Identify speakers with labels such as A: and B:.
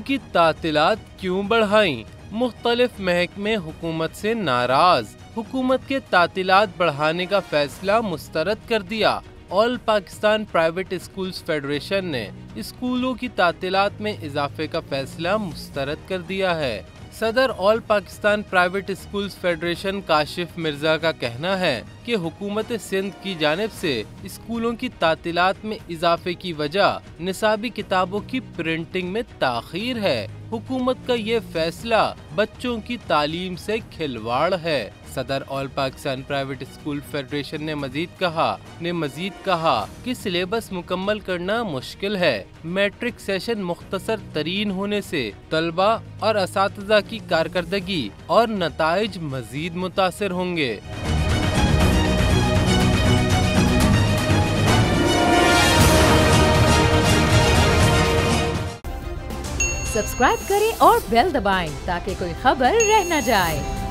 A: की तातीलात क्यों बढ़ाई? मुख्तलिफ महकमे हुकूमत से नाराज। हुकूमत के तातीलात बढ़ाने का फैसला मुस्तरद कर दिया। All Pakistan private schools federation ने स्कूलों की तातीलात में इजाफे का फैसला मुस्तरद कर दिया है। सदर all Pakistan private schools federation Kashif Mirza का कहना है कि हुकूमत सिंध की जानिब से स्कूलों की तातीलात में इजाफे की वजह निसाबी किताबों की प्रिंटिंग में ताखीर है। हुकूमत का ये फैसला बच्चों की तालीम से खिलवाड़ है। सदर all Pakistan private school federation ने मजीद कहा कि सिलेबस मुकम्मल करना मुश्किल है। मैट्रिक सेशन मुख्तसर तरीन होने से तलबा और असातिज़ा की कारकर्दगी और नताइज मजीद मुतासिर होंगे।
B: सब्सक्राइब करें और बेल दबाएं ताकि कोई खबर रह न जाए।